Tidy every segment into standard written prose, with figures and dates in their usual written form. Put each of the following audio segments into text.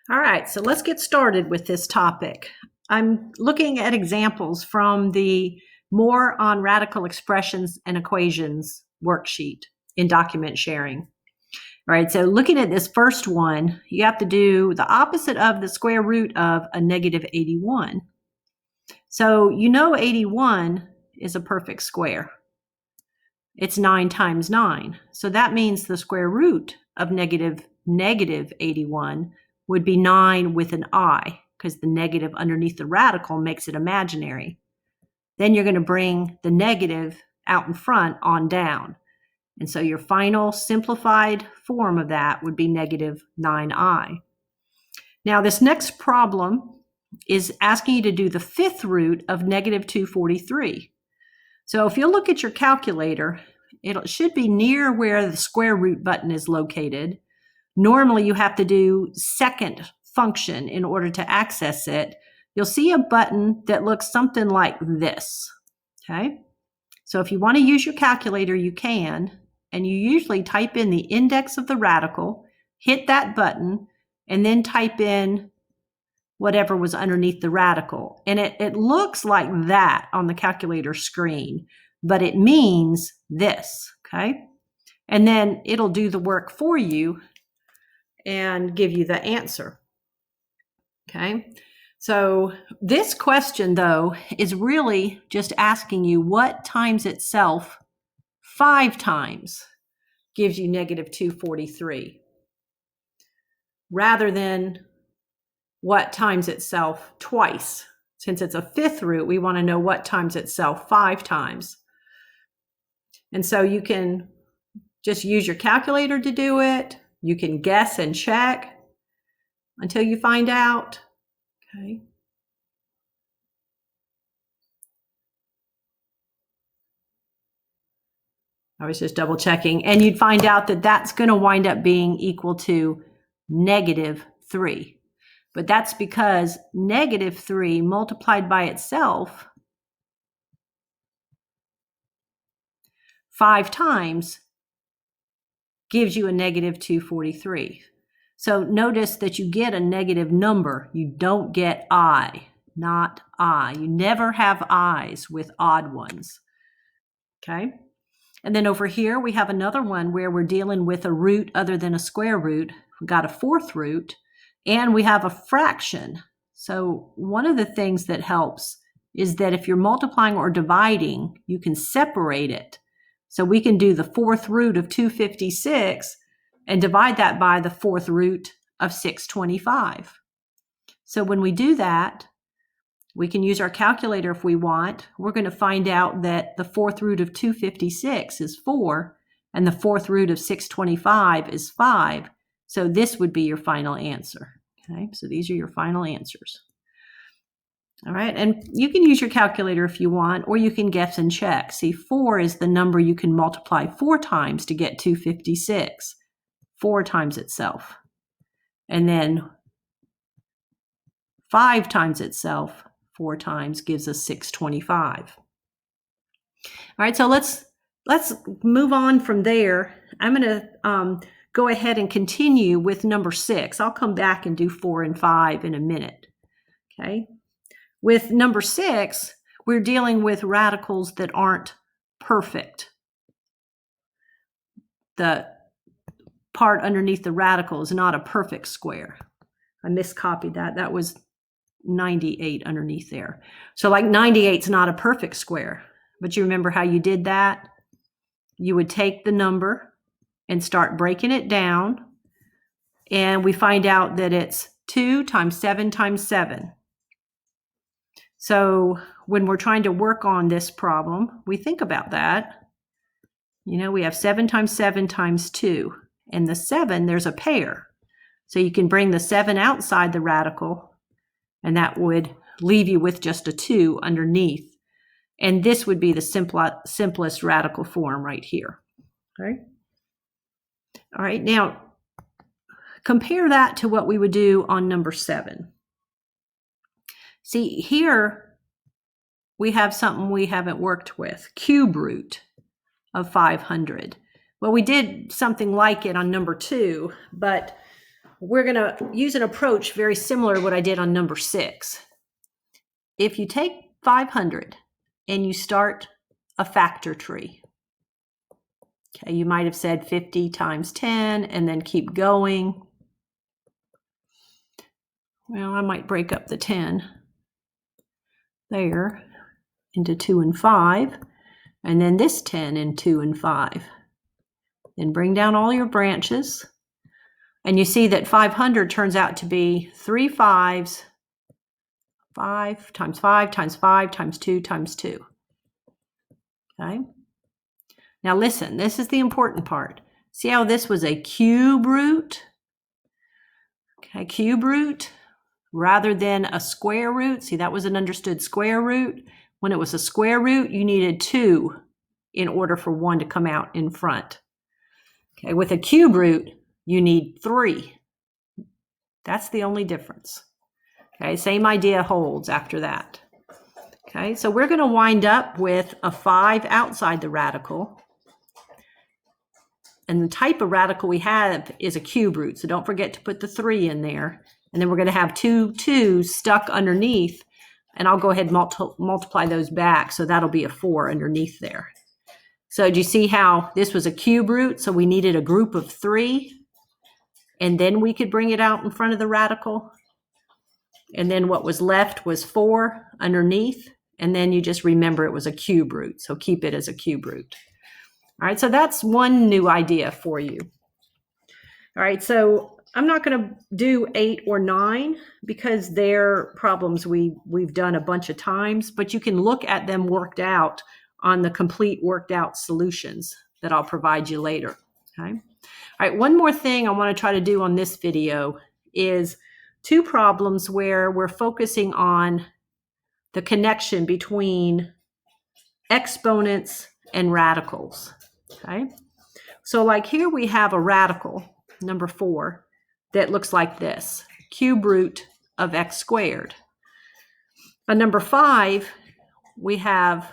All right, so let's get started with this topic. I'm looking at examples from the More on Radical Expressions and Equations worksheet in document sharing. All right, so looking at this first one, you have to do the opposite of the square root of a negative 81. So you know 81 is a perfect square. It's 9 times 9. So that means the square root of negative 81 would be 9 with an I, because the negative underneath the radical makes it imaginary. Then you're going to bring the negative out in front on down. And so your final simplified form of that would be negative 9i. Now this next problem is asking you to do the fifth root of negative 243. So if you look at your calculator, it should be near where the square root button is located. Normally you have to do second function in order to access it. You'll see a button that looks something like this, okay? So if you want to use your calculator, you can, and you usually type in the index of the radical, hit that button, and then type in whatever was underneath the radical. And it looks like that on the calculator screen, but it means this, okay? And then it'll do the work for you and give you the answer, okay? So this question, though, is really just asking you what times itself 5 times gives you negative 243, rather than what times itself twice. Since it's a fifth root, we want to know what times itself 5 times. And so you can just use your calculator to do it. You can guess and check until you find out. Okay. I was just double checking, and you'd find out that that's going to wind up being equal to negative 3. But that's because negative 3 multiplied by itself 5 times gives you a negative 243. So notice that you get a negative number. You don't get I, not I. You never have I's with odd ones, okay? And then over here, we have another one where we're dealing with a root other than a square root. We've got a fourth root, and we have a fraction. So one of the things that helps is that if you're multiplying or dividing, you can separate it. So we can do the fourth root of 256 and divide that by the fourth root of 625. So when we do that, we can use our calculator if we want. We're going to find out that the fourth root of 256 is 4, and the fourth root of 625 is 5. So this would be your final answer. Okay, so these are your final answers. All right, and you can use your calculator if you want, or you can guess and check. See, 4 is the number you can multiply 4 times to get 256, 4 times itself. And then 5 times itself 4 times gives us 625. All right, so let's move on from there. I'm going to go ahead and continue with number 6. I'll come back and do 4 and 5 in a minute. Okay. With number 6, we're dealing with radicals that aren't perfect. The part underneath the radical is not a perfect square. I miscopied that. That was 98 underneath there. So like 98 is not a perfect square, but you remember how you did that? You would take the number and start breaking it down, and we find out that it's 2 times 7 times 7. So when we're trying to work on this problem, we think about that. You know, we have 7 times 7 times 2, and the 7, there's a pair. So you can bring the 7 outside the radical, and that would leave you with just a 2 underneath. And this would be the simplest radical form right here. Okay. All right, now compare that to what we would do on number 7. See, here we have something we haven't worked with, cube root of 500. Well, we did something like it on number 2, but we're going to use an approach very similar to what I did on number 6. If you take 500 and you start a factor tree, okay, you might have said 50 times 10 and then keep going. Well, I might break up the 10 there into 2 and 5, and then this 10 in 2 and 5. Then bring down all your branches, and you see that 500 turns out to be 3 5s, 5 times 5 times 5 times 2 times 2. Okay. Now listen, this is the important part. See how this was a cube root? Okay, cube root rather than a square root. See, that was an understood square root. When it was a square root, you needed 2 in order for 1 to come out in front. Okay, with a cube root, you need 3. That's the only difference. Okay, same idea holds after that. Okay, so we're going to wind up with a 5 outside the radical. And the type of radical we have is a cube root, so don't forget to put the 3 in there. And then we're going to have 2 2's stuck underneath, and I'll go ahead and multiply those back, so that'll be a 4 underneath there. So do you see how this was a cube root, so we needed a group of 3, and then we could bring it out in front of the radical? And then what was left was 4 underneath, and then you just remember it was a cube root, so keep it as a cube root. All right, so that's one new idea for you. All right, so I'm not going to do 8 or 9 because they're problems we've done a bunch of times, but you can look at them worked out on the complete worked out solutions that I'll provide you later. Okay. All right, one more thing I want to try to do on this video is 2 problems where we're focusing on the connection between exponents and radicals. Okay, so like here we have a radical, number 4, that looks like this, cube root of x squared. On number 5, we have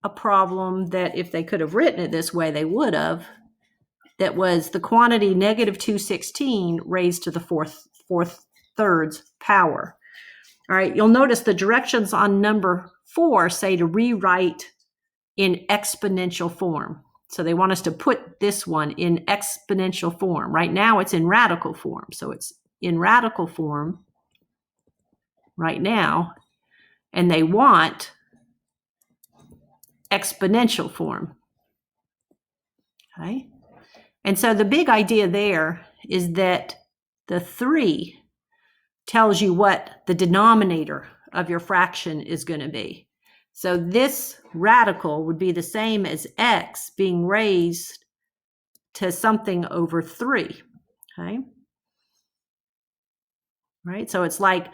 a problem that if they could have written it this way, they would have. That was the quantity negative 216 raised to the fourth thirds power. All right, you'll notice the directions on number 4 say to rewrite in exponential form. So they want us to put this one in exponential form. Right now it's in radical form. So it's in radical form right now, and they want exponential form. Okay. And so the big idea there is that the 3 tells you what the denominator of your fraction is going to be. So this radical would be the same as x being raised to something over 3. Okay. Right. So it's like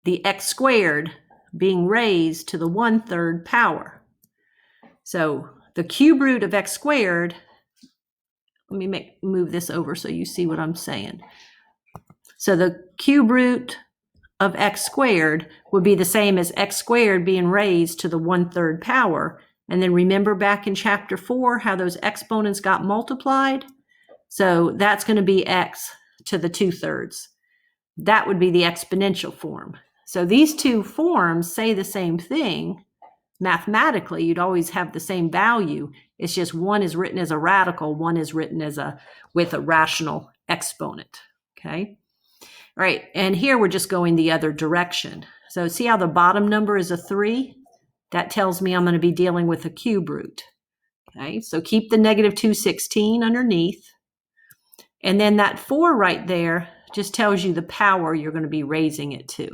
the x squared being raised to the 1/3 power. So the cube root of x squared, let me move this over so you see what I'm saying. So the cube root of x squared would be the same as x squared being raised to the 1/3 power. And then remember back in chapter 4 how those exponents got multiplied? So that's going to be x to the 2/3. That would be the exponential form. So these 2 forms say the same thing. Mathematically, you'd always have the same value. It's just one is written as a radical, one is written as with a rational exponent. Okay. All right, and here we're just going the other direction. So see how the bottom number is a 3? That tells me I'm going to be dealing with a cube root. Okay, so keep the negative 216 underneath. And then that 4 right there just tells you the power you're going to be raising it to.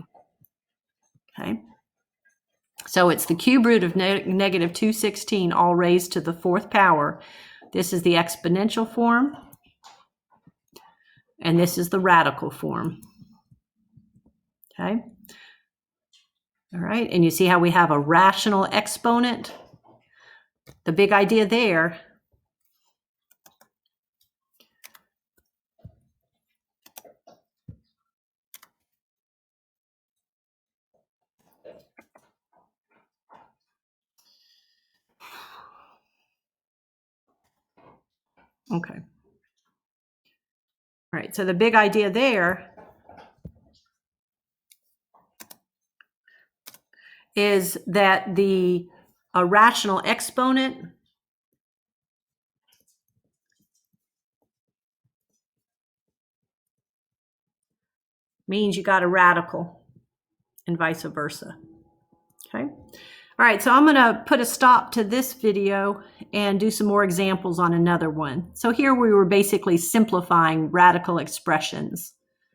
Okay, so it's the cube root of negative 216 all raised to the 4th power. This is the exponential form, and this is the radical form. Okay. All right, and you see how we have a rational exponent? The big idea there okay. All right, so the big idea there is that the rational exponent means you got a radical and vice versa. Okay. All right, so I'm going to put a stop to this video and do some more examples on another one. So here we were basically simplifying radical expressions.